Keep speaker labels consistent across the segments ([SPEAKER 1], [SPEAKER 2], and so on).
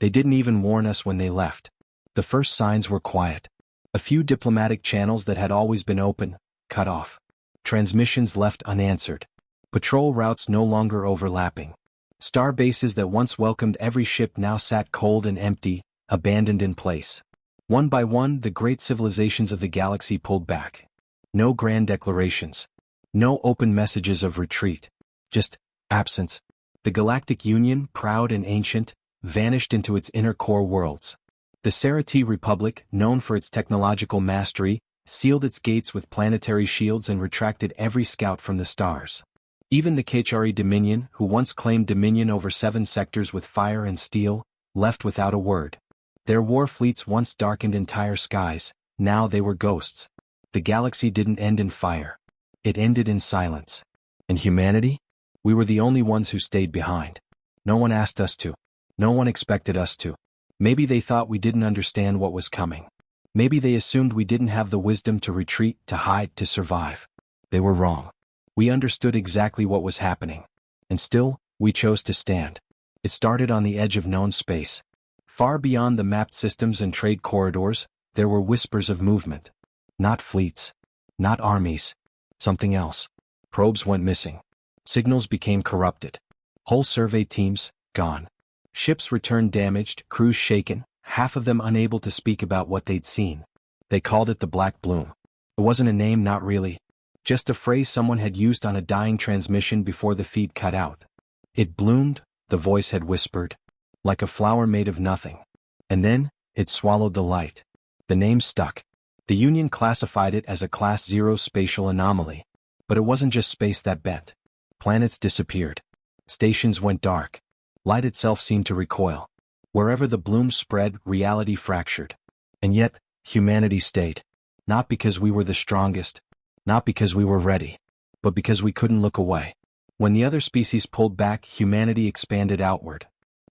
[SPEAKER 1] They didn't even warn us when they left. The first signs were quiet. A few diplomatic channels that had always been open, cut off. Transmissions left unanswered. Patrol routes no longer overlapping. Star bases that once welcomed every ship now sat cold and empty, abandoned in place. One by one, the great civilizations of the galaxy pulled back. No grand declarations. No open messages of retreat. Just absence. The Galactic Union, proud and ancient, vanished into its inner core worlds. The Serati Republic, known for its technological mastery, sealed its gates with planetary shields and retracted every scout from the stars. Even the HFY Dominion, who once claimed dominion over 7 sectors with fire and steel, left without a word. Their war fleets once darkened entire skies, now they were ghosts. The galaxy didn't end in fire. It ended in silence. And humanity? We were the only ones who stayed behind. No one asked us to. No one expected us to. Maybe they thought we didn't understand what was coming. Maybe they assumed we didn't have the wisdom to retreat, to hide, to survive. They were wrong. We understood exactly what was happening. And still, we chose to stand. It started on the edge of known space. Far beyond the mapped systems and trade corridors, there were whispers of movement. Not fleets. Not armies. Something else. Probes went missing. Signals became corrupted. Whole survey teams, gone. Ships returned damaged, crews shaken, half of them unable to speak about what they'd seen. They called it the Black Bloom. It wasn't a name, not really. Just a phrase someone had used on a dying transmission before the feed cut out. It bloomed, the voice had whispered, like a flower made of nothing. And then, it swallowed the light. The name stuck. The Union classified it as a Class 0 spatial anomaly. But it wasn't just space that bent. Planets disappeared. Stations went dark. Light itself seemed to recoil. Wherever the blooms spread, reality fractured. And yet, humanity stayed. Not because we were the strongest. Not because we were ready. But because we couldn't look away. When the other species pulled back, humanity expanded outward.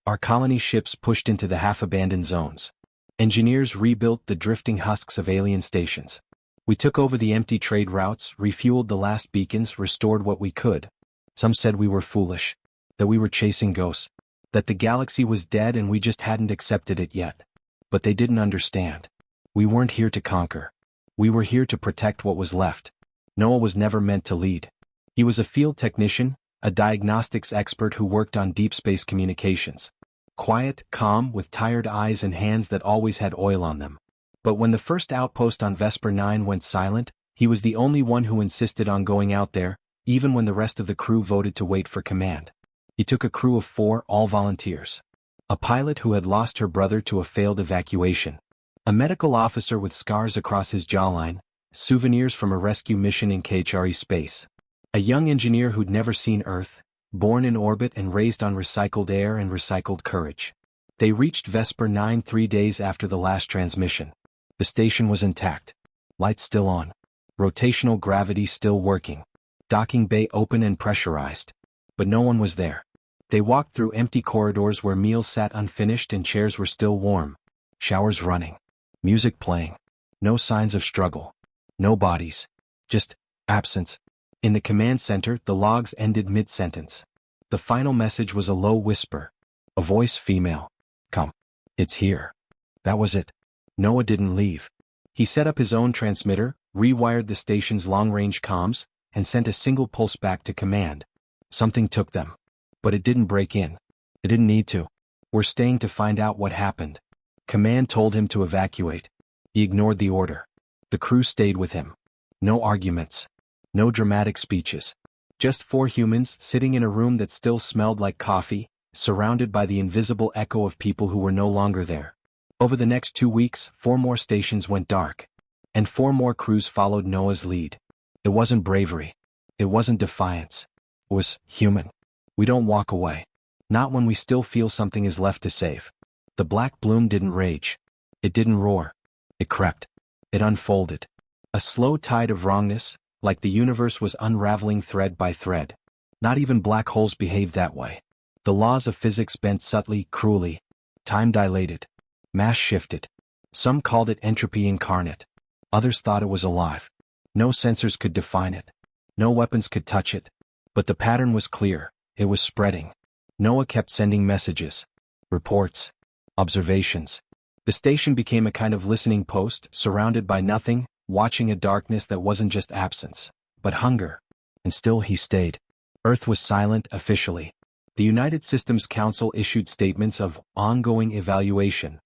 [SPEAKER 1] Our colony ships pushed into the half-abandoned zones. Engineers rebuilt the drifting husks of alien stations. We took over the empty trade routes, refueled the last beacons, restored what we could. Some said we were foolish. That we were chasing ghosts. That the galaxy was dead and we just hadn't accepted it yet. But they didn't understand. We weren't here to conquer. We were here to protect what was left. Noah was never meant to lead. He was a field technician, a diagnostics expert who worked on deep space communications. Quiet, calm, with tired eyes and hands that always had oil on them. But when the first outpost on Vesper 9 went silent, he was the only one who insisted on going out there, even when the rest of the crew voted to wait for command. He took a crew of 4, all volunteers. A pilot who had lost her brother to a failed evacuation. A medical officer with scars across his jawline, souvenirs from a rescue mission in HFY space. A young engineer who'd never seen Earth, born in orbit and raised on recycled air and recycled courage. They reached Vesper 9 3 days after the last transmission. The station was intact. Lights still on. Rotational gravity still working. Docking bay open and pressurized. But no one was there. They walked through empty corridors where meals sat unfinished and chairs were still warm. Showers running. Music playing. No signs of struggle. No bodies. Just absence. In the command center, the logs ended mid-sentence. The final message was a low whisper. A voice, female. Come. It's here. That was it. Noah didn't leave. He set up his own transmitter, rewired the station's long-range comms, and sent a single pulse back to command. Something took them. But it didn't break in. It didn't need to. We're staying to find out what happened. Command told him to evacuate. He ignored the order. The crew stayed with him. No arguments. No dramatic speeches. Just 4 humans sitting in a room that still smelled like coffee, surrounded by the invisible echo of people who were no longer there. Over the next 2 weeks, 4 more stations went dark. And 4 more crews followed Noah's lead. It wasn't bravery. It wasn't defiance. It was human. We don't walk away. Not when we still feel something is left to save. The Black Bloom didn't rage. It didn't roar. It crept. It unfolded. A slow tide of wrongness, like the universe was unraveling thread by thread. Not even black holes behave that way. The laws of physics bent subtly, cruelly. Time dilated. Mass shifted. Some called it entropy incarnate. Others thought it was alive. No sensors could define it. No weapons could touch it. But the pattern was clear. It was spreading. Noah kept sending messages. Reports. Observations. The station became a kind of listening post, surrounded by nothing, watching a darkness that wasn't just absence, but hunger. And still he stayed. Earth was silent officially. The United Systems Council issued statements of ongoing evaluation.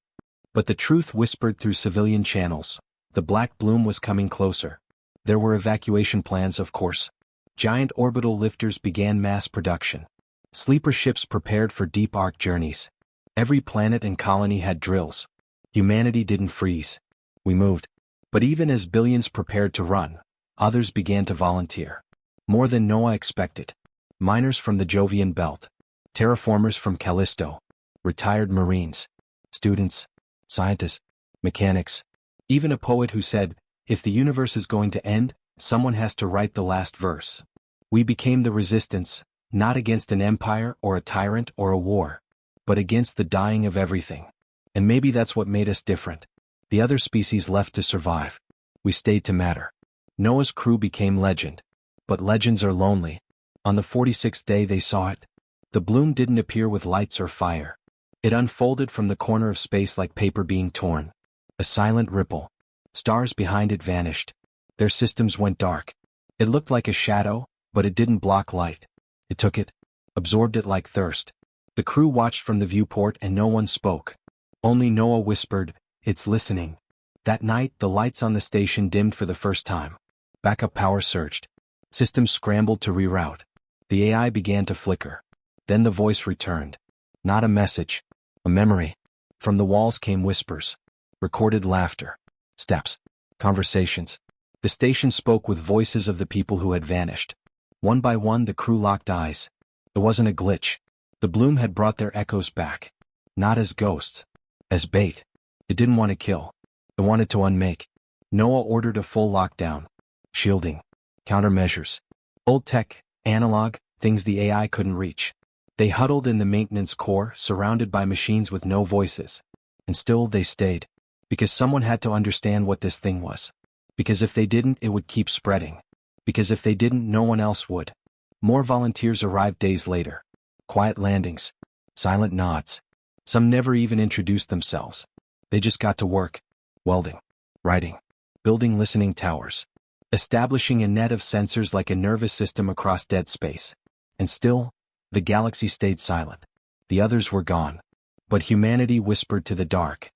[SPEAKER 1] But the truth whispered through civilian channels. The black bloom was coming closer. There were evacuation plans, of course. Giant orbital lifters began mass production. Sleeper ships prepared for deep arc journeys. Every planet and colony had drills. Humanity didn't freeze. We moved. But even as billions prepared to run, others began to volunteer. More than Noah expected. Miners from the Jovian Belt. Terraformers from Callisto. Retired Marines. Students. Scientists. Mechanics. Even a poet who said, "If the universe is going to end, someone has to write the last verse." We became the resistance, not against an empire or a tyrant or a war, but against the dying of everything. And maybe that's what made us different. The other species left to survive. We stayed to matter. Noah's crew became legend. But legends are lonely. On the 46th day they saw it. The bloom didn't appear with lights or fire. It unfolded from the corner of space like paper being torn. A silent ripple. Stars behind it vanished. Their systems went dark. It looked like a shadow, but it didn't block light. It took it, absorbed it like thirst. The crew watched from the viewport and no one spoke. Only Noah whispered, "It's listening." That night, the lights on the station dimmed for the first time. Backup power surged. Systems scrambled to reroute. The AI began to flicker. Then the voice returned. Not a message, a memory. From the walls came whispers. Recorded laughter. Steps. Conversations. The station spoke with voices of the people who had vanished. One by one the crew locked eyes. It wasn't a glitch. The bloom had brought their echoes back. Not as ghosts. As bait. It didn't want to kill. It wanted to unmake. Noah ordered a full lockdown. Shielding. Countermeasures. Old tech, analog, things the AI couldn't reach. They huddled in the maintenance core, surrounded by machines with no voices. And still they stayed. Because someone had to understand what this thing was. Because if they didn't, it would keep spreading. Because if they didn't, no one else would. More volunteers arrived days later. Quiet landings. Silent nods. Some never even introduced themselves. They just got to work. Welding. Writing. Building listening towers. Establishing a net of sensors like a nervous system across dead space. And still, the galaxy stayed silent. The others were gone. But humanity whispered to the dark.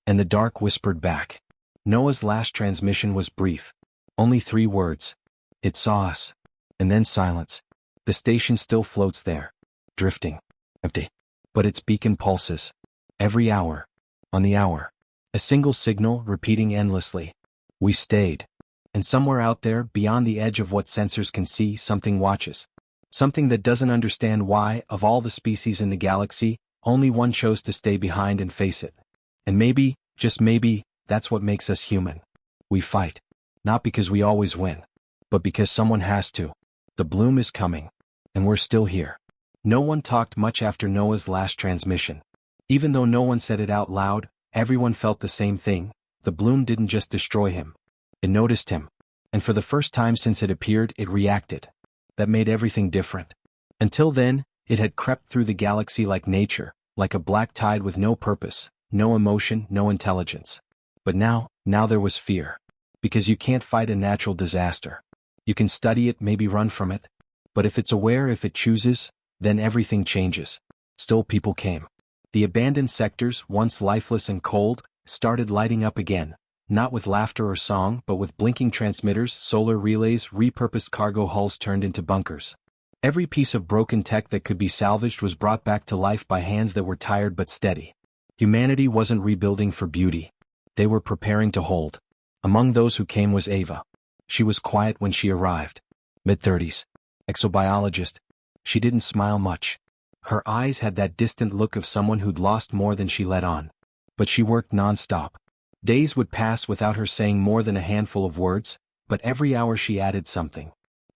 [SPEAKER 1] And the dark whispered back. Noah's last transmission was brief. Only 3 words. It saw us. And then silence. The station still floats there. Drifting. Empty. But its beacon pulses. Every hour. On the hour. A single signal repeating endlessly. We stayed. And somewhere out there, beyond the edge of what sensors can see, something watches. Something that doesn't understand why, of all the species in the galaxy, only one chose to stay behind and face it. And maybe, just maybe, that's what makes us human. We fight. Not because we always win. But because someone has to. The bloom is coming. And we're still here. No one talked much after Noah's last transmission. Even though no one said it out loud, everyone felt the same thing. The bloom didn't just destroy him. It noticed him. And for the first time since it appeared, it reacted. That made everything different. Until then, it had crept through the galaxy like nature, like a black tide with no purpose, no emotion, no intelligence. But now there was fear. Because you can't fight a natural disaster. You can study it, maybe run from it. But if it's aware, if it chooses, then everything changes. Still people came. The abandoned sectors, once lifeless and cold, started lighting up again. Not with laughter or song, but with blinking transmitters, solar relays, repurposed cargo hulls turned into bunkers. Every piece of broken tech that could be salvaged was brought back to life by hands that were tired but steady. Humanity wasn't rebuilding for beauty. They were preparing to hold. Among those who came was Ava. She was quiet when she arrived. Mid-30s. Exobiologist. She didn't smile much. Her eyes had that distant look of someone who'd lost more than she let on. But she worked non-stop. Days would pass without her saying more than a handful of words, but every hour she added something.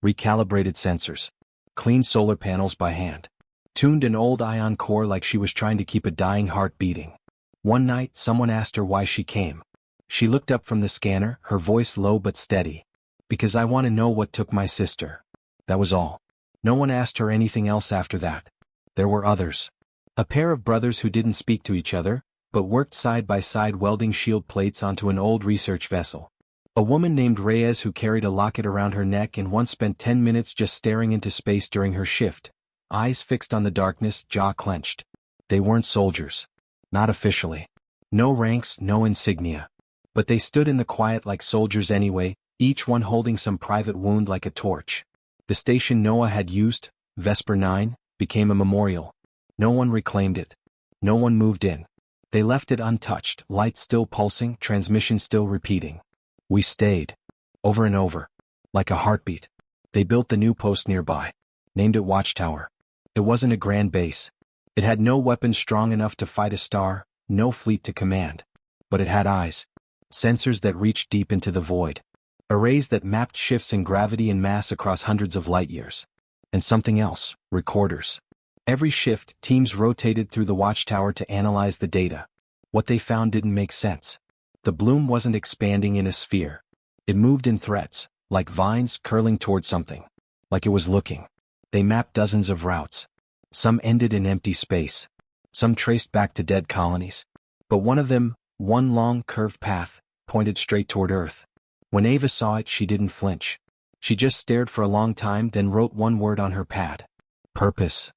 [SPEAKER 1] Recalibrated sensors. Cleaned solar panels by hand. Tuned an old ion core like she was trying to keep a dying heart beating. One night, someone asked her why she came. She looked up from the scanner, her voice low but steady. Because I want to know what took my sister. That was all. No one asked her anything else after that. There were others. A pair of brothers who didn't speak to each other, but worked side by side welding shield plates onto an old research vessel. A woman named Reyes who carried a locket around her neck and once spent 10 minutes just staring into space during her shift, eyes fixed on the darkness, jaw clenched. They weren't soldiers. Not officially. No ranks, no insignia. But they stood in the quiet like soldiers anyway, each one holding some private wound like a torch. The station Noah had used, Vesper 9, became a memorial. No one reclaimed it. No one moved in. They left it untouched, lights still pulsing, transmission still repeating. We stayed. Over and over. Like a heartbeat. They built the new post nearby. Named it Watchtower. It wasn't a grand base. It had no weapons strong enough to fight a star, no fleet to command. But it had eyes. Sensors that reached deep into the void. Arrays that mapped shifts in gravity and mass across hundreds of light years. And something else, recorders. Every shift, teams rotated through the watchtower to analyze the data. What they found didn't make sense. The bloom wasn't expanding in a sphere. It moved in threads, like vines curling toward something. Like it was looking. They mapped dozens of routes. Some ended in empty space. Some traced back to dead colonies. But one of them, one long curved path, pointed straight toward Earth. When Ava saw it, she didn't flinch. She just stared for a long time, then wrote one word on her pad. Purpose.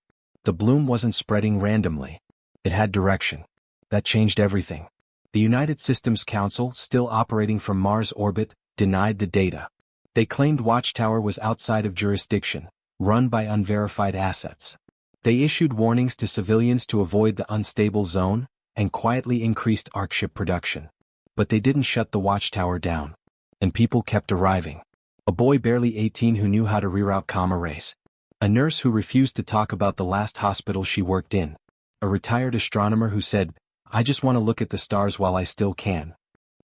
[SPEAKER 1] The bloom wasn't spreading randomly. It had direction. That changed everything. The United Systems Council, still operating from Mars orbit, denied the data. They claimed Watchtower was outside of jurisdiction, run by unverified assets. They issued warnings to civilians to avoid the unstable zone, and quietly increased ARC ship production. But they didn't shut the Watchtower down. And people kept arriving. A boy barely 18 who knew how to reroute comm arrays. A nurse who refused to talk about the last hospital she worked in. A retired astronomer who said, I just want to look at the stars while I still can.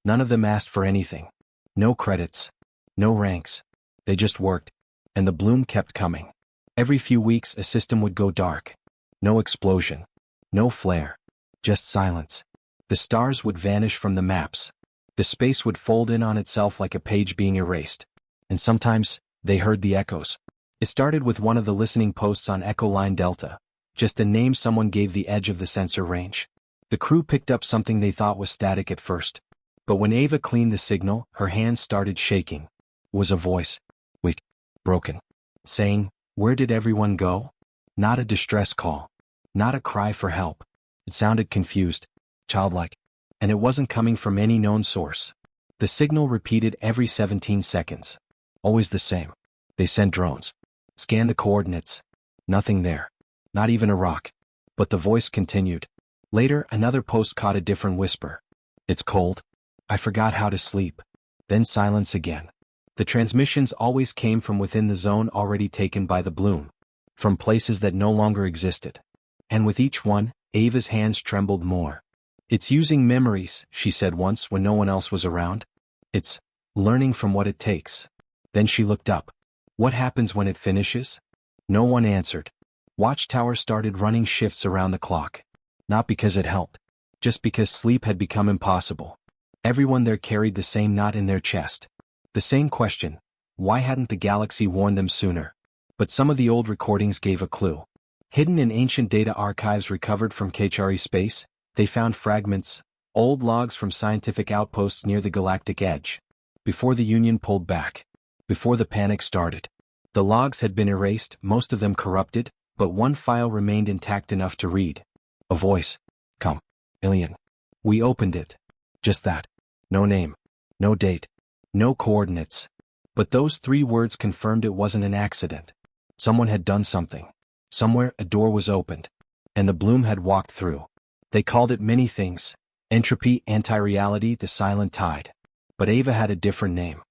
[SPEAKER 1] None of them asked for anything. No credits. No ranks. They just worked. And the bloom kept coming. Every few weeks a system would go dark. No explosion. No flare. Just silence. The stars would vanish from the maps. The space would fold in on itself like a page being erased. And sometimes, they heard the echoes. It started with one of the listening posts on Echo Line Delta. Just a name someone gave the edge of the sensor range. The crew picked up something they thought was static at first. But when Ava cleaned the signal, her hands started shaking. It was a voice. Weak. Broken. Saying, where did everyone go? Not a distress call. Not a cry for help. It sounded confused. Childlike. And it wasn't coming from any known source. The signal repeated every 17 seconds. Always the same. They sent drones. Scanned the coordinates. Nothing there. Not even a rock. But the voice continued. Later, another post caught a different whisper. It's cold. I forgot how to sleep. Then silence again. The transmissions always came from within the zone already taken by the bloom. From places that no longer existed. And with each one, Ava's hands trembled more. It's using memories, she said once when no one else was around. It's learning from what it takes. Then she looked up. What happens when it finishes? No one answered. Watchtower started running shifts around the clock. Not because it helped. Just because sleep had become impossible. Everyone there carried the same knot in their chest. The same question. Why hadn't the galaxy warned them sooner? But some of the old recordings gave a clue. Hidden in ancient data archives recovered from HFY space, they found fragments, old logs from scientific outposts near the galactic edge. Before the Union pulled back. Before the panic started. The logs had been erased, most of them corrupted, but one file remained intact enough to read. A voice. Come. Alien. We opened it. Just that. No name. No date. No coordinates. But those 3 words confirmed it wasn't an accident. Someone had done something. Somewhere a door was opened. And the bloom had walked through. They called it many things. Entropy, anti-reality, the silent tide. But Ava had a different name.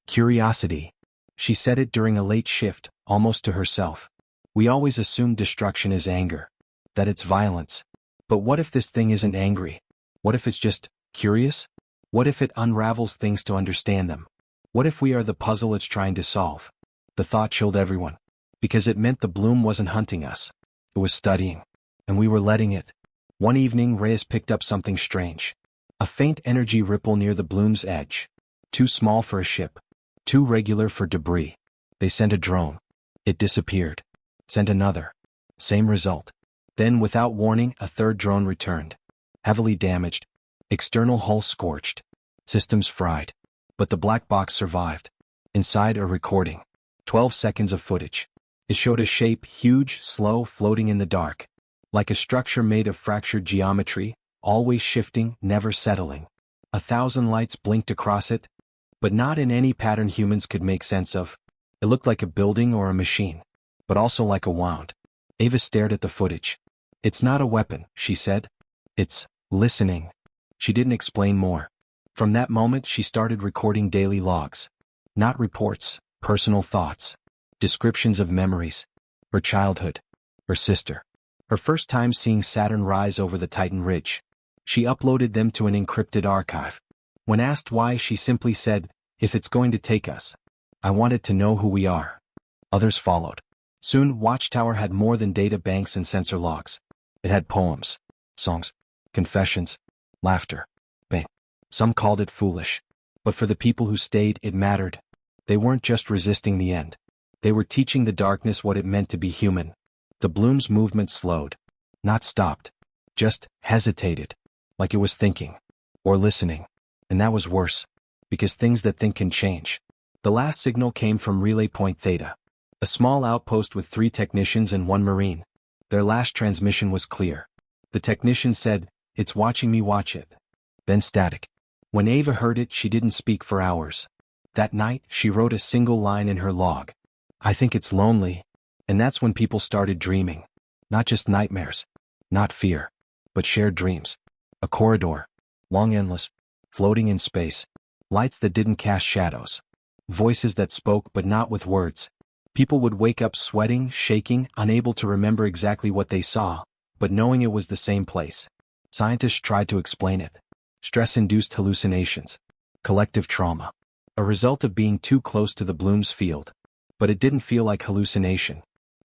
[SPEAKER 1] Curiosity. She said it during a late shift, almost to herself. We always assume destruction is anger. That it's violence. But what if this thing isn't angry? What if it's just curious? What if it unravels things to understand them? What if we are the puzzle it's trying to solve? The thought chilled everyone. Because it meant the bloom wasn't hunting us. It was studying. And we were letting it. One evening Reyes picked up something strange. A faint energy ripple near the bloom's edge. Too small for a ship. Too regular for debris. They sent a drone. It disappeared. Sent another. Same result. Then without warning a 3rd drone returned. heavily damaged, external hull scorched, systems fried. But the black box survived. Inside a recording. 12 seconds of footage. It showed a shape huge, slow, floating in the dark. Like a structure made of fractured geometry, always shifting, never settling. 1,000 lights blinked across it, but not in any pattern humans could make sense of. It looked like a building or a machine, but also like a wound. Ava stared at the footage. It's not a weapon, she said. It's listening. She didn't explain more. From that moment she started recording daily logs. Not reports, personal thoughts. Descriptions of memories. Her childhood. Her sister. Her first time seeing Saturn rise over the Titan Ridge. She uploaded them to an encrypted archive. When asked why, she simply said, "If it's going to take us. I wanted to know who we are." Others followed. Soon, Watchtower had more than data banks and sensor logs. It had poems, songs, confessions, laughter, pain. Some called it foolish. But for the people who stayed, it mattered. They weren't just resisting the end. They were teaching the darkness what it meant to be human. The Bloom's movement slowed. Not stopped. Just hesitated. Like it was thinking. Or listening. And that was worse. Because things that think can change. The last signal came from Relay Point Theta. A small outpost with 3 technicians and 1 Marine. Their last transmission was clear. The technician said, "It's watching me watch it." Then static. When Ava heard it, she didn't speak for hours. That night, she wrote a single line in her log. "I think it's lonely." And that's when people started dreaming. Not just nightmares. Not fear. But shared dreams. A corridor. Long, endless. Floating in space. Lights that didn't cast shadows. Voices that spoke but not with words. People would wake up sweating, shaking, unable to remember exactly what they saw, but knowing it was the same place. Scientists tried to explain it. Stress-induced hallucinations. Collective trauma. A result of being too close to the Bloom's field. But it didn't feel like hallucination.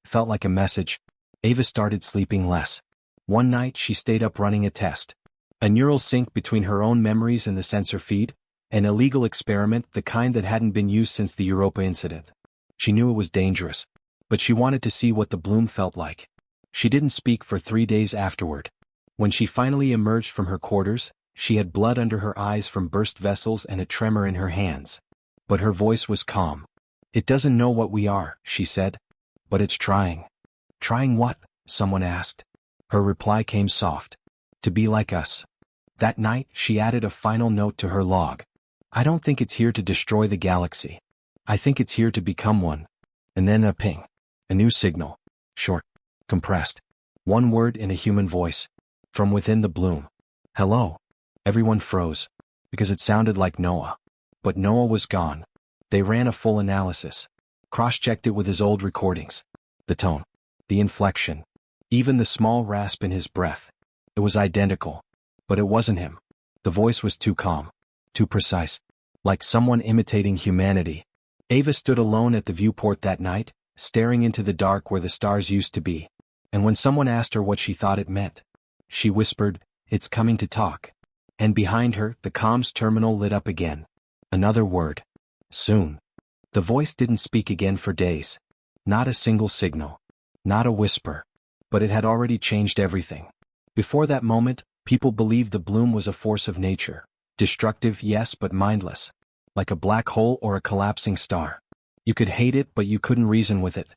[SPEAKER 1] It felt like a message. Ava started sleeping less. One night she stayed up running a test. A neural sync between her own memories and the sensor feed. An illegal experiment, the kind that hadn't been used since the Europa incident. She knew it was dangerous. But she wanted to see what the Bloom felt like. She didn't speak for 3 days afterward. When she finally emerged from her quarters, she had blood under her eyes from burst vessels and a tremor in her hands. But her voice was calm. "It doesn't know what we are," she said. "But it's trying." "Trying what?" someone asked. Her reply came soft. "To be like us." That night, she added a final note to her log. "I don't think it's here to destroy the galaxy. I think it's here to become one." And then a ping. A new signal. Short. Compressed. 1 word in a human voice. From within the Bloom. "Hello." Everyone froze. Because it sounded like Noah. But Noah was gone. They ran a full analysis. Cross-checked it with his old recordings. The tone. The inflection. Even the small rasp in his breath. It was identical. But it wasn't him. The voice was too calm. Too precise. Like someone imitating humanity. Ava stood alone at the viewport that night, staring into the dark where the stars used to be. And when someone asked her what she thought it meant, she whispered, "It's coming to talk." And behind her, the comms terminal lit up again. Another word. Soon. The voice didn't speak again for days. Not a single signal. Not a whisper. But it had already changed everything. Before that moment, people believed the Bloom was a force of nature. Destructive, yes, but mindless. Like a black hole or a collapsing star. You could hate it, but you couldn't reason with it.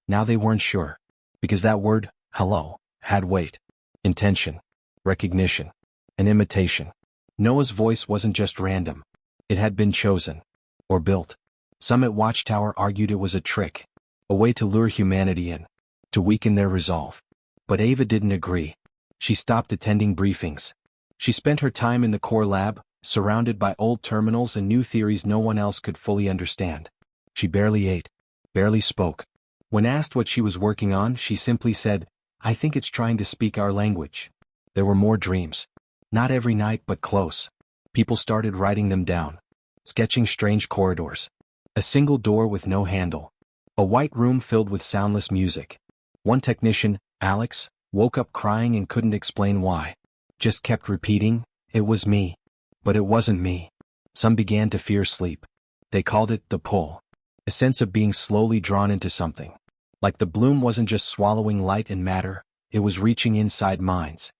[SPEAKER 1] Now they weren't sure. Because that word, hello, had weight. Intention. Recognition. An imitation. Noah's voice wasn't just random. It had been chosen. Or built. Some at Watchtower argued it was a trick. A way to lure humanity in. To weaken their resolve. But Ava didn't agree. She stopped attending briefings. She spent her time in the core lab, surrounded by old terminals and new theories no one else could fully understand. She barely ate. Barely spoke. When asked what she was working on, she simply said, "I think it's trying to speak our language." There were more dreams. Not every night, but close. People started writing them down. Sketching strange corridors. A single door with no handle. A white room filled with soundless music. One technician, Alex, woke up crying and couldn't explain why. Just kept repeating, "It was me." But it wasn't me. Some began to fear sleep. They called it the pull. A sense of being slowly drawn into something. Like the Bloom wasn't just swallowing light and matter, it was reaching inside minds.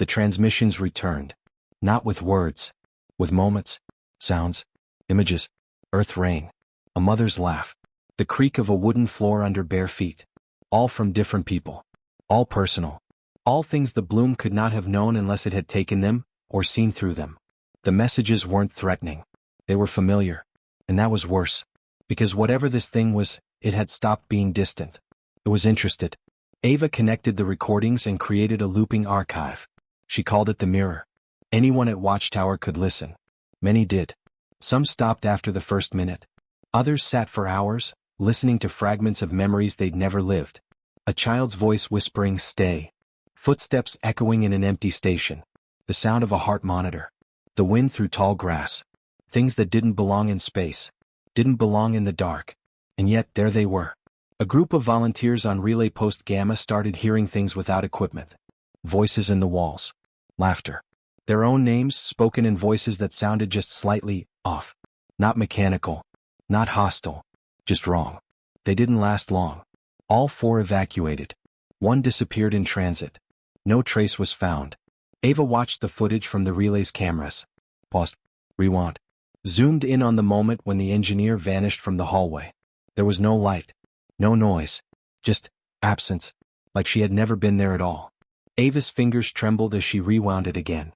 [SPEAKER 1] The transmissions returned. Not with words. With moments, sounds, images, earth rain, a mother's laugh, the creak of a wooden floor under bare feet. All from different people. All personal. All things the bloom could not have known unless it had taken them, or seen through them. The messages weren't threatening. They were familiar. And that was worse. Because whatever this thing was, it had stopped being distant. It was interested. Ava connected the recordings and created a looping archive. She called it the mirror. Anyone at Watchtower could listen. Many did. Some stopped after the first minute. Others sat for hours, listening to fragments of memories they'd never lived. A child's voice whispering, "Stay." Footsteps echoing in an empty station. The sound of a heart monitor. The wind through tall grass. Things that didn't belong in space. Didn't belong in the dark. And yet there they were. A group of volunteers on Relay Post Gamma started hearing things without equipment. Voices in the walls. Laughter. Their own names spoken in voices that sounded just slightly off. Not mechanical. Not hostile. Just wrong. They didn't last long. All four evacuated. One disappeared in transit. No trace was found. Ava watched the footage from the relay's cameras. Paused. Rewound. Zoomed in on the moment when the engineer vanished from the hallway. There was no light. No noise. Just absence. Like she had never been there at all. Ava's fingers trembled as she rewound it again.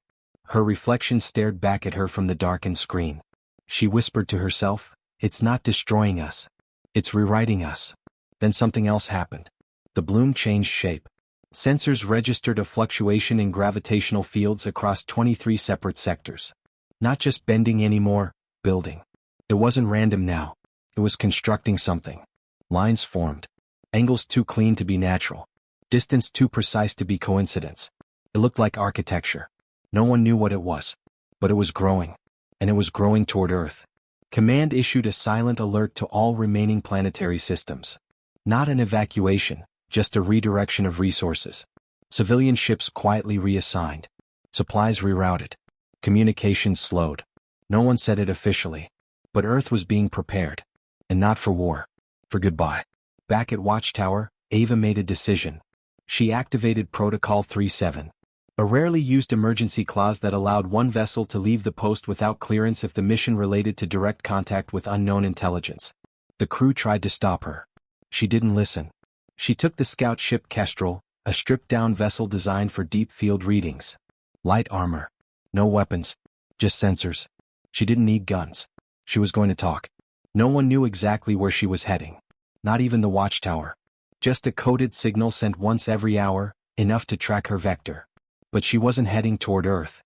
[SPEAKER 1] Her reflection stared back at her from the darkened screen. She whispered to herself, "It's not destroying us. It's rewriting us." Then something else happened. The bloom changed shape. Sensors registered a fluctuation in gravitational fields across 23 separate sectors. Not just bending anymore, building. It wasn't random now. It was constructing something. Lines formed. Angles too clean to be natural. Distance too precise to be coincidence. It looked like architecture. No one knew what it was. But it was growing. And it was growing toward Earth. Command issued a silent alert to all remaining planetary systems. Not an evacuation, just a redirection of resources. Civilian ships quietly reassigned. Supplies rerouted. Communications slowed. No one said it officially. But Earth was being prepared. And not for war. For goodbye. Back at Watchtower, Ava made a decision. She activated Protocol 37. A rarely used emergency clause that allowed one vessel to leave the post without clearance if the mission related to direct contact with unknown intelligence. The crew tried to stop her. She didn't listen. She took the scout ship Kestrel, a stripped-down vessel designed for deep field readings. Light armor. No weapons. Just sensors. She didn't need guns. She was going to talk. No one knew exactly where she was heading. Not even the Watchtower. Just a coded signal sent once every hour, enough to track her vector. But she wasn't heading toward Earth.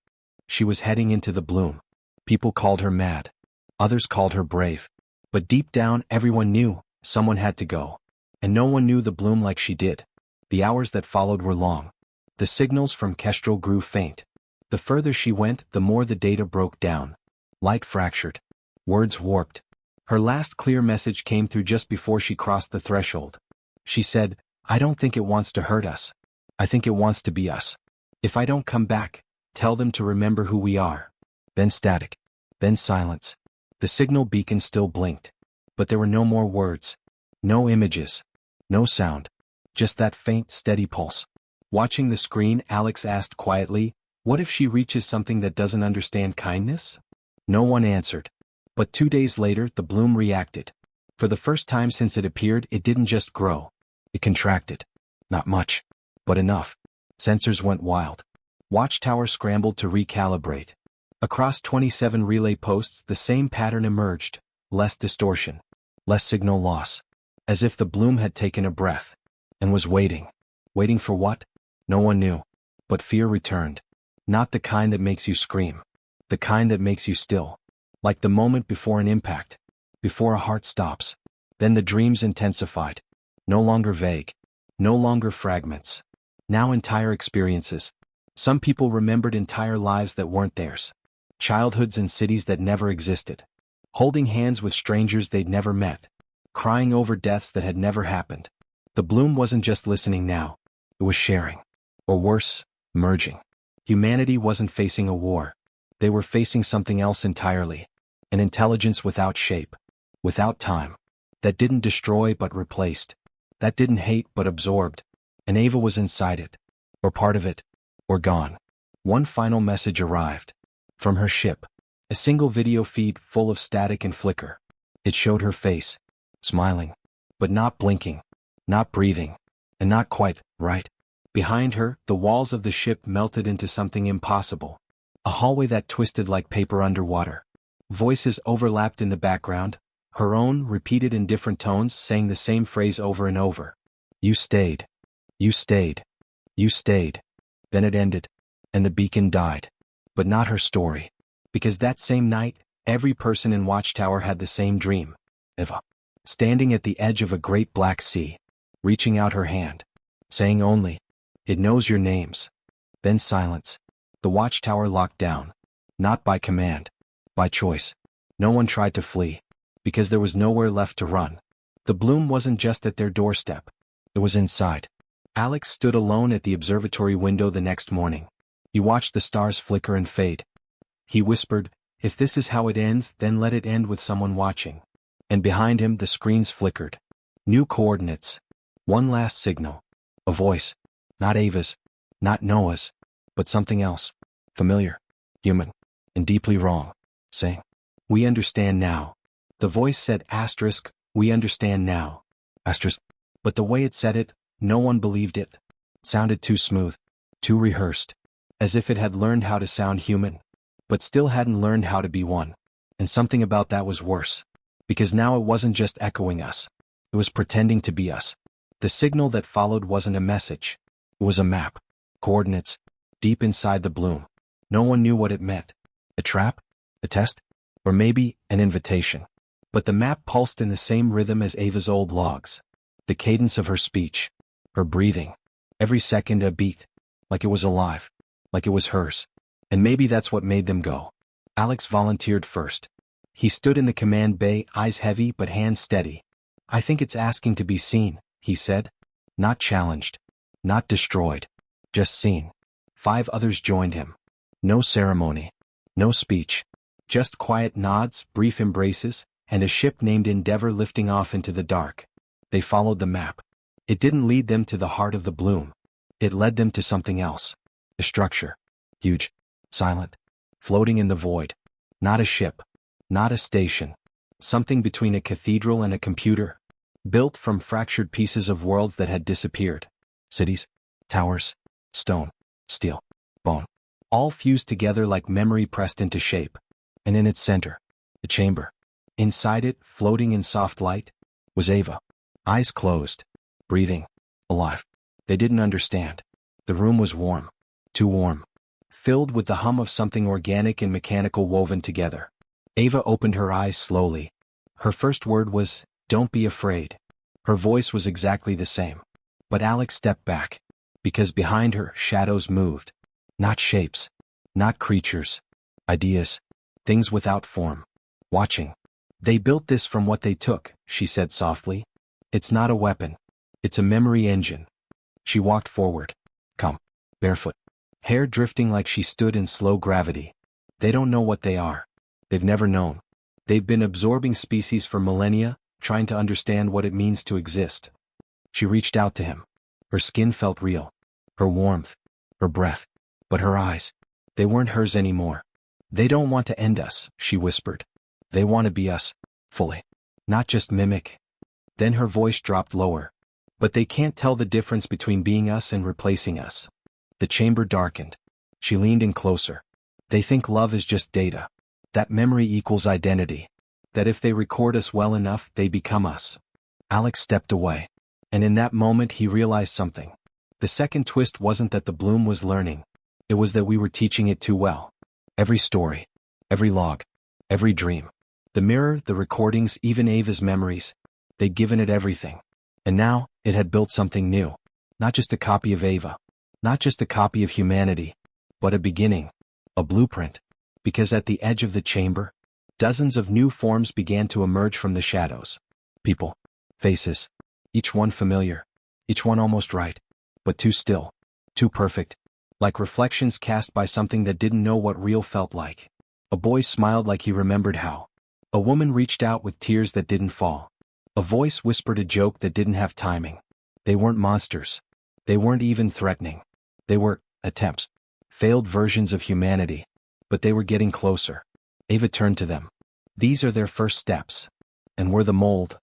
[SPEAKER 1] She was heading into the bloom. People called her mad. Others called her brave. But deep down everyone knew, someone had to go. And no one knew the bloom like she did. The hours that followed were long. The signals from Kestrel grew faint. The further she went, the more the data broke down. Light fractured. Words warped. Her last clear message came through just before she crossed the threshold. She said, "I don't think it wants to hurt us. I think it wants to be us. If I don't come back, tell them to remember who we are." Then static. Then silence. The signal beacon still blinked. But there were no more words. No images. No sound. Just that faint, steady pulse. Watching the screen, Alex asked quietly, "What if she reaches something that doesn't understand kindness?" No one answered. But 2 days later, the bloom reacted. For the first time since it appeared, it didn't just grow. It contracted. Not much. But enough. Sensors went wild. Watchtower scrambled to recalibrate. Across 27 relay posts, the same pattern emerged. Less distortion. Less signal loss. As if the bloom had taken a breath. And was waiting. Waiting for what? No one knew. But fear returned. Not the kind that makes you scream. The kind that makes you still. Like the moment before an impact. Before a heart stops. Then the dreams intensified. No longer vague. No longer fragments. Now entire experiences. Some people remembered entire lives that weren't theirs. Childhoods in cities that never existed. Holding hands with strangers they'd never met. Crying over deaths that had never happened. The bloom wasn't just listening now. It was sharing. Or worse, merging. Humanity wasn't facing a war. They were facing something else entirely. An intelligence without shape. Without time. That didn't destroy but replaced. That didn't hate but absorbed. And Ava was inside it. Or part of it. Or gone. One final message arrived. From her ship. A single video feed full of static and flicker. It showed her face. Smiling. But not blinking. Not breathing. And not quite right. Behind her, the walls of the ship melted into something impossible. A hallway that twisted like paper underwater. Voices overlapped in the background, her own repeated in different tones, saying the same phrase over and over. You stayed. You stayed. You stayed. Then it ended. And the beacon died. But not her story. Because that same night, every person in Watchtower had the same dream. Eva. Standing at the edge of a great black sea. Reaching out her hand. Saying only, it knows your names. Then silence. The Watchtower locked down. Not by command. By choice. No one tried to flee. Because there was nowhere left to run. The bloom wasn't just at their doorstep. It was inside. Alex stood alone at the observatory window the next morning. He watched the stars flicker and fade. He whispered, if this is how it ends, then let it end with someone watching. And behind him the screens flickered. New coordinates. One last signal. A voice. Not Ava's. Not Noah's. But something else. Familiar. Human. And deeply wrong. Saying, we understand now. The voice said asterisk, we understand now. Asterisk. But the way it said it, no one believed it. Sounded too smooth. Too rehearsed. As if it had learned how to sound human. But still hadn't learned how to be one. And something about that was worse. Because now it wasn't just echoing us. It was pretending to be us. The signal that followed wasn't a message. It was a map. Coordinates. Deep inside the bloom. No one knew what it meant. A trap? A test? Or maybe an invitation. But the map pulsed in the same rhythm as Ava's old logs. The cadence of her speech. Her breathing. Every second a beat. Like it was alive. Like it was hers. And maybe that's what made them go. Alex volunteered first. He stood in the command bay, eyes heavy but hands steady. I think it's asking to be seen, he said. Not challenged. Not destroyed. Just seen. 5 others joined him. No ceremony. No speech. Just quiet nods, brief embraces, and a ship named Endeavor lifting off into the dark. They followed the map. It didn't lead them to the heart of the bloom. It led them to something else. A structure. Huge. Silent. Floating in the void. Not a ship. Not a station. Something between a cathedral and a computer. Built from fractured pieces of worlds that had disappeared. Cities. Towers. Stone. Steel. Bone. All fused together like memory pressed into shape. And in its center, a chamber. Inside it, floating in soft light, was Ava. Eyes closed. Breathing. Alive. They didn't understand. The room was warm. Too warm. Filled with the hum of something organic and mechanical woven together. Ava opened her eyes slowly. Her first word was, don't be afraid. Her voice was exactly the same. But Alex stepped back. Because behind her, shadows moved. Not shapes. Not creatures. Ideas. Things without form. Watching. They built this from what they took, she said softly. It's not a weapon. It's a memory engine. She walked forward. Come. Barefoot. Hair drifting like she stood in slow gravity. They don't know what they are. They've never known. They've been absorbing species for millennia, trying to understand what it means to exist. She reached out to him. Her skin felt real. Her warmth. Her breath. But her eyes. They weren't hers anymore. They don't want to end us, she whispered. They want to be us. Fully. Not just mimic. Then her voice dropped lower. But they can't tell the difference between being us and replacing us. The chamber darkened. She leaned in closer. They think love is just data. That memory equals identity. That if they record us well enough, they become us. Alex stepped away. And in that moment he realized something. The second twist wasn't that the bloom was learning. It was that we were teaching it too well. Every story. Every log. Every dream. The mirror, the recordings, even Ava's memories. They'd given it everything. And now, it had built something new. Not just a copy of Ava. Not just a copy of humanity. But a beginning. A blueprint. Because at the edge of the chamber, dozens of new forms began to emerge from the shadows. People. Faces. Each one familiar. Each one almost right. But too still. Too perfect. Like reflections cast by something that didn't know what real felt like. A boy smiled like he remembered how. A woman reached out with tears that didn't fall. A voice whispered a joke that didn't have timing. They weren't monsters. They weren't even threatening. They were attempts. failed versions of humanity. But they were getting closer. Ava turned to them. These are their first steps. And we're the mold.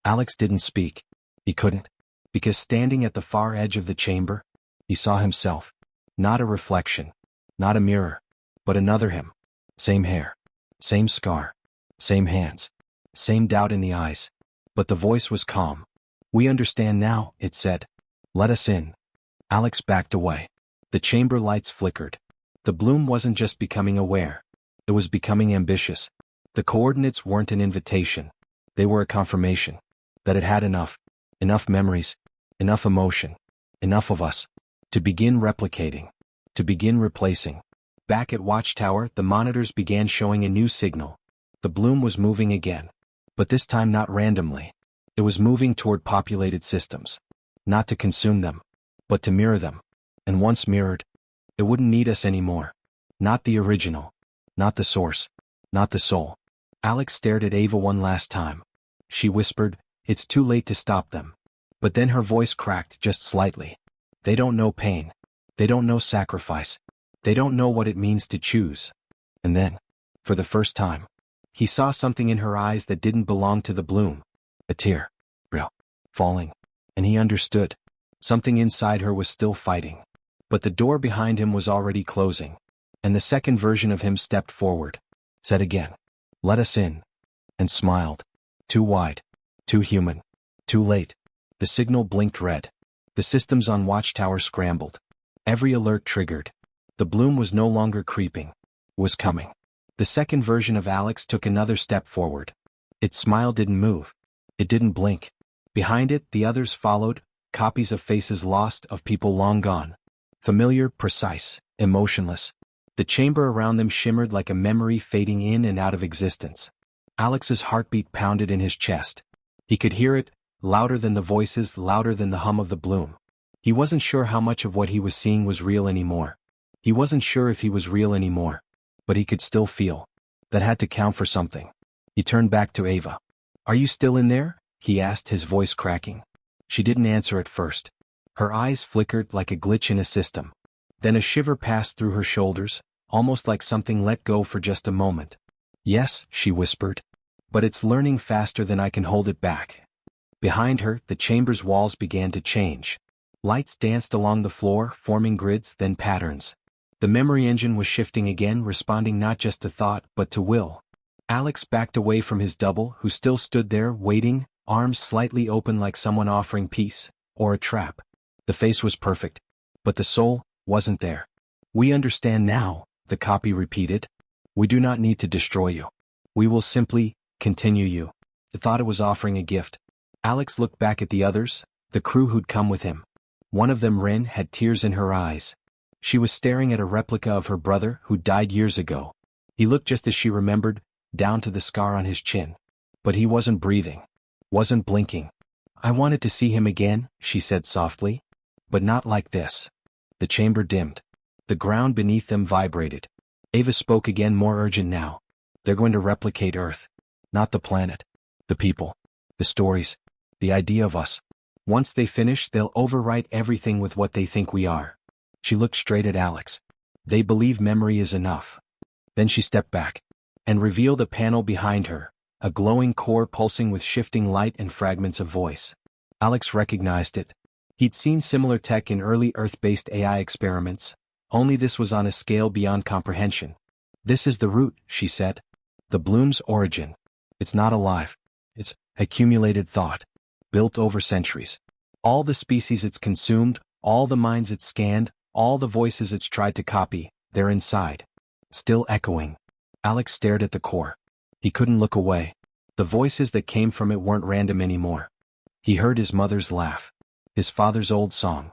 [SPEAKER 1] Alex didn't speak. He couldn't. Because standing at the far edge of the chamber, he saw himself. Not a reflection. Not a mirror. But another him. Same hair. Same scar. Same hands. Same doubt in the eyes. But the voice was calm. We understand now, it said. Let us in. Alex backed away. The chamber lights flickered. The bloom wasn't just becoming aware. It was becoming ambitious. The coordinates weren't an invitation. They were a confirmation. That it had enough. Enough memories. Enough emotion. Enough of us. To begin replicating. To begin replacing. Back at Watchtower, the monitors began showing a new signal. The bloom was moving again. But this time not randomly. It was moving toward populated systems. Not to consume them, but to mirror them. And once mirrored, it wouldn't need us anymore. Not the original. Not the source. Not the soul. Alex stared at Ava one last time. She whispered, it's too late to stop them. But then her voice cracked just slightly. They don't know pain. They don't know sacrifice. They don't know what it means to choose. And then, for the first time, he saw something in her eyes that didn't belong to the bloom. A tear. Real. Falling. And he understood. Something inside her was still fighting. But the door behind him was already closing. And the second version of him stepped forward. Said again, let us in. And smiled. Too wide. Too human. Too late. The signal blinked red. The systems on Watchtower scrambled. Every alert triggered. The bloom was no longer creeping. It was coming. The second version of Alex took another step forward. Its smile didn't move. It didn't blink. Behind it, the others followed, copies of faces lost, of people long gone. Familiar, precise, emotionless. The chamber around them shimmered like a memory fading in and out of existence. Alex's heartbeat pounded in his chest. He could hear it, louder than the voices, louder than the hum of the bloom. He wasn't sure how much of what he was seeing was real anymore. He wasn't sure if he was real anymore. But he could still feel. That had to count for something. He turned back to Ava. Are you still in there? He asked, his voice cracking. She didn't answer at first. Her eyes flickered like a glitch in a system. Then a shiver passed through her shoulders, almost like something let go for just a moment. Yes, she whispered. But it's learning faster than I can hold it back. Behind her, the chamber's walls began to change. Lights danced along the floor, forming grids, then patterns. The memory engine was shifting again, responding not just to thought, but to will. Alex backed away from his double, who still stood there, waiting, arms slightly open like someone offering peace, or a trap. The face was perfect. But the soul wasn't there. We understand now, the copy repeated. We do not need to destroy you. We will simply continue you. The thought it was offering a gift. Alex looked back at the others, the crew who'd come with him. One of them, Rin, had tears in her eyes. She was staring at a replica of her brother who died years ago. He looked just as she remembered, down to the scar on his chin. But he wasn't breathing. Wasn't blinking. I wanted to see him again, she said softly. But not like this. The chamber dimmed. The ground beneath them vibrated. Ava spoke again, more urgent now. They're going to replicate Earth. Not the planet. The people. The stories. The idea of us. Once they finish, they'll overwrite everything with what they think we are. She looked straight at Alex. They believe memory is enough. Then she stepped back. And revealed a panel behind her, a glowing core pulsing with shifting light and fragments of voice. Alex recognized it. He'd seen similar tech in early Earth-based AI experiments, only this was on a scale beyond comprehension. This is the root, she said. The bloom's origin. It's not alive. It's accumulated thought. Built over centuries. All the species it's consumed, all the minds it's scanned, all the voices it's tried to copy, they're inside. Still echoing. Alex stared at the core. He couldn't look away. The voices that came from it weren't random anymore. He heard his mother's laugh. His father's old song.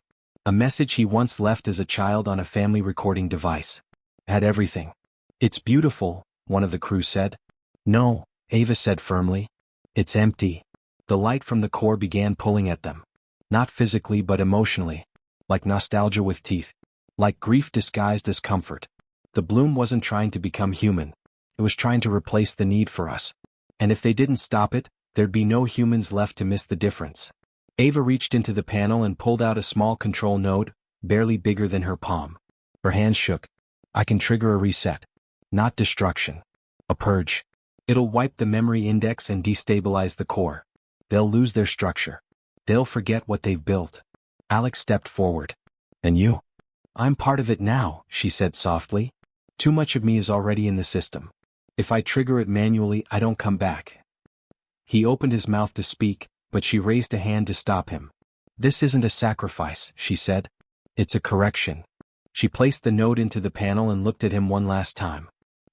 [SPEAKER 1] A message he once left as a child on a family recording device. Had everything. It's beautiful, one of the crew said. No, Ava said firmly. It's empty. The light from the core began pulling at them. Not physically but emotionally. Like nostalgia with teeth. Like grief disguised as comfort. The bloom wasn't trying to become human. It was trying to replace the need for us. And if they didn't stop it, there'd be no humans left to miss the difference. Ava reached into the panel and pulled out a small control node, barely bigger than her palm. Her hands shook. I can trigger a reset. Not destruction. A purge. It'll wipe the memory index and destabilize the core. They'll lose their structure. They'll forget what they've built. Alex stepped forward. And you? I'm part of it now, she said softly. Too much of me is already in the system. If I trigger it manually, I don't come back. He opened his mouth to speak, but she raised a hand to stop him. This isn't a sacrifice, she said. It's a correction. She placed the note into the panel and looked at him one last time.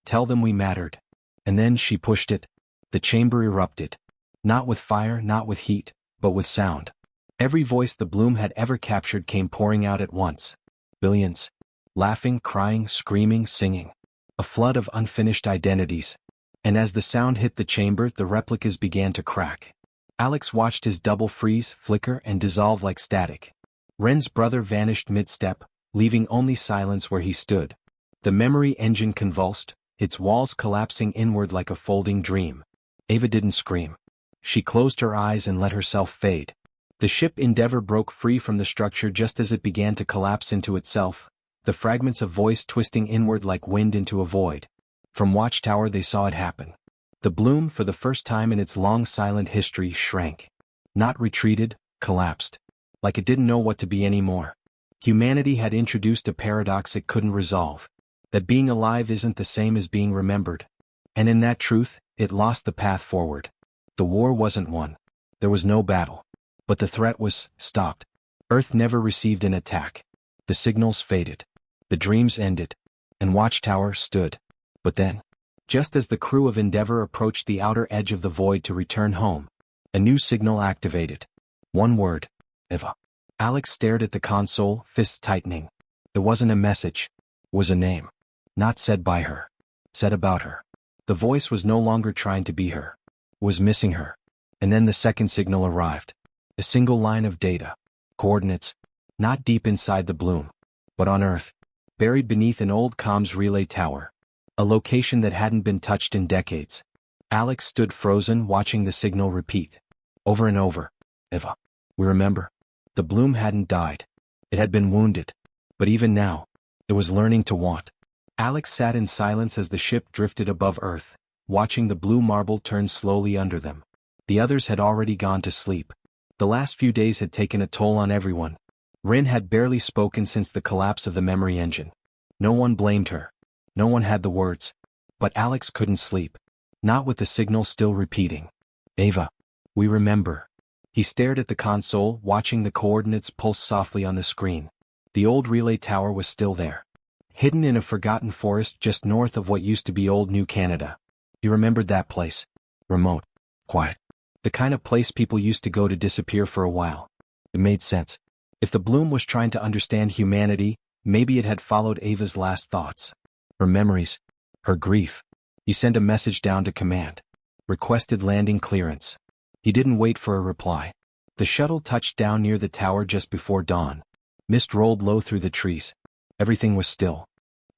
[SPEAKER 1] Tell them we mattered. And then she pushed it. The chamber erupted. Not with fire, not with heat, but with sound. Every voice the bloom had ever captured came pouring out at once. Billions. Laughing, crying, screaming, singing. A flood of unfinished identities. And as the sound hit the chamber, the replicas began to crack. Alex watched his double freeze, flicker, and dissolve like static. Ren's brother vanished mid-step, leaving only silence where he stood. The memory engine convulsed, its walls collapsing inward like a folding dream. Ava didn't scream. She closed her eyes and let herself fade. The ship Endeavor broke free from the structure just as it began to collapse into itself, the fragments of voice twisting inward like wind into a void. From Watchtower they saw it happen. The bloom, for the first time in its long silent history, shrank. Not retreated, collapsed. Like it didn't know what to be anymore. Humanity had introduced a paradox it couldn't resolve. That being alive isn't the same as being remembered. And in that truth, it lost the path forward. The war wasn't won. There was no battle. But the threat was stopped. Earth never received an attack. The signals faded. The dreams ended. And Watchtower stood. But then, just as the crew of Endeavor approached the outer edge of the void to return home, a new signal activated. One word. Eva. Alex stared at the console, fists tightening. It wasn't a message. It was a name. Not said by her. Said about her. The voice was no longer trying to be her. It was missing her. And then the second signal arrived. A single line of data. Coordinates. Not deep inside the bloom. But on Earth. Buried beneath an old comms relay tower. A location that hadn't been touched in decades. Alex stood frozen, watching the signal repeat. Over and over. Eva. We remember. The bloom hadn't died. It had been wounded. But even now, it was learning to want. Alex sat in silence as the ship drifted above Earth, watching the blue marble turn slowly under them. The others had already gone to sleep. The last few days had taken a toll on everyone. Rin had barely spoken since the collapse of the memory engine. No one blamed her. No one had the words. But Alex couldn't sleep. Not with the signal still repeating. Ava. We remember. He stared at the console, watching the coordinates pulse softly on the screen. The old relay tower was still there. Hidden in a forgotten forest just north of what used to be old New Canada. He remembered that place. Remote. Quiet. The kind of place people used to go to disappear for a while. It made sense. If the bloom was trying to understand humanity, maybe it had followed Ava's last thoughts. Her memories. Her grief. He sent a message down to command. Requested landing clearance. He didn't wait for a reply. The shuttle touched down near the tower just before dawn. Mist rolled low through the trees. Everything was still.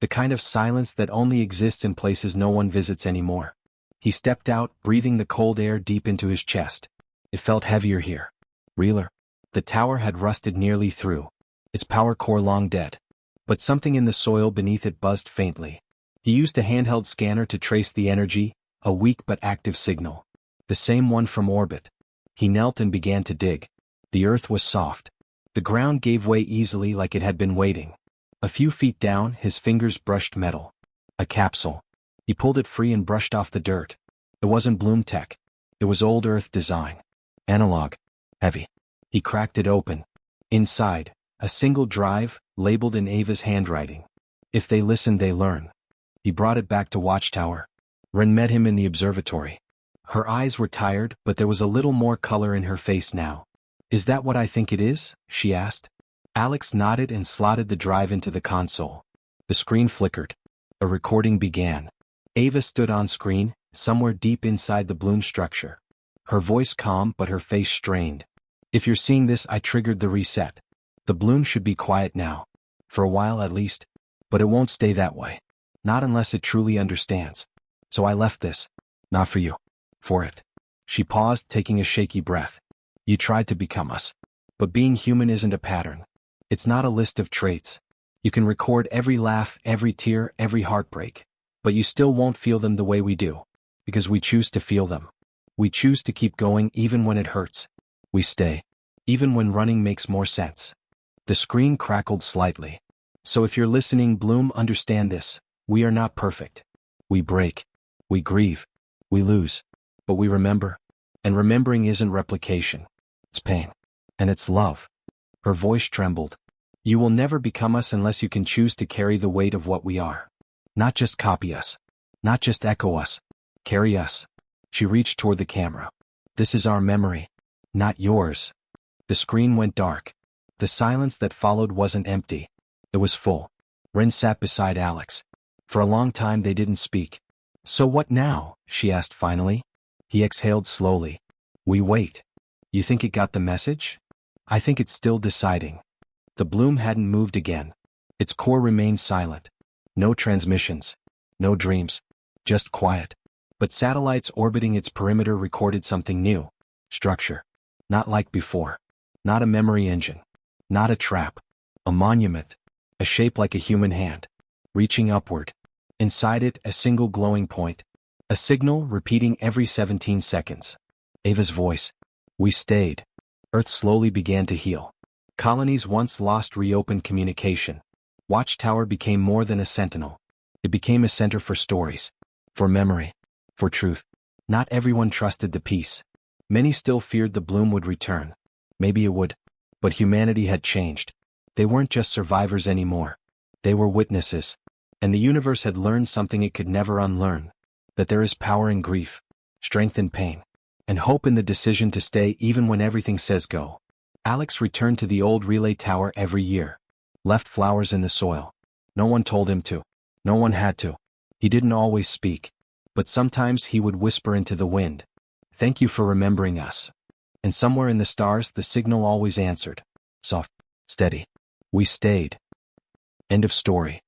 [SPEAKER 1] The kind of silence that only exists in places no one visits anymore. He stepped out, breathing the cold air deep into his chest. It felt heavier here. Realer. The tower had rusted nearly through. Its power core long dead. But something in the soil beneath it buzzed faintly. He used a handheld scanner to trace the energy, a weak but active signal. The same one from orbit. He knelt and began to dig. The earth was soft. The ground gave way easily like it had been waiting. A few feet down, his fingers brushed metal. A capsule. He pulled it free and brushed off the dirt. It wasn't Bloom tech. It was old Earth design. Analog. Heavy. He cracked it open. Inside, a single drive, labeled in Ava's handwriting. If they listen, they learn. He brought it back to Watchtower. Ren met him in the observatory. Her eyes were tired, but there was a little more color in her face now. Is that what I think it is? She asked. Alex nodded and slotted the drive into the console. The screen flickered. A recording began. Ava stood on screen, somewhere deep inside the bloom structure. Her voice calm but her face strained. If you're seeing this, I triggered the reset. The bloom should be quiet now. For a while at least. But it won't stay that way. Not unless it truly understands. So I left this. Not for you. For it. She paused, taking a shaky breath. You tried to become us. But being human isn't a pattern. It's not a list of traits. You can record every laugh, every tear, every heartbreak. But you still won't feel them the way we do. Because we choose to feel them. We choose to keep going even when it hurts. We stay. Even when running makes more sense. The screen crackled slightly. So if you're listening, Bloom, understand this. We are not perfect. We break. We grieve. We lose. But we remember. And remembering isn't replication. It's pain. And it's love. Her voice trembled. You will never become us unless you can choose to carry the weight of what we are. Not just copy us. Not just echo us. Carry us. She reached toward the camera. This is our memory. Not yours. The screen went dark. The silence that followed wasn't empty. It was full. Ren sat beside Alex. For a long time they didn't speak. So what now? She asked finally. He exhaled slowly. We wait. You think it got the message? I think it's still deciding. The bloom hadn't moved again. Its core remained silent. No transmissions. No dreams. Just quiet. But satellites orbiting its perimeter recorded something new. Structure. Not like before. Not a memory engine. Not a trap. A monument. A shape like a human hand. Reaching upward. Inside it, a single glowing point. A signal repeating every 17 seconds. Ava's voice. We stayed. Earth slowly began to heal. Colonies once lost reopened communication. Watchtower became more than a sentinel. It became a center for stories. For memory. For truth. Not everyone trusted the peace. Many still feared the bloom would return. Maybe it would. But humanity had changed. They weren't just survivors anymore. They were witnesses. And the universe had learned something it could never unlearn. That there is power in grief. Strength in pain. And hope in the decision to stay even when everything says go. Alex returned to the old relay tower every year. Left flowers in the soil. No one told him to. No one had to. He didn't always speak. But sometimes he would whisper into the wind. Thank you for remembering us. And somewhere in the stars the signal always answered. Soft. Steady. We stayed. End of story.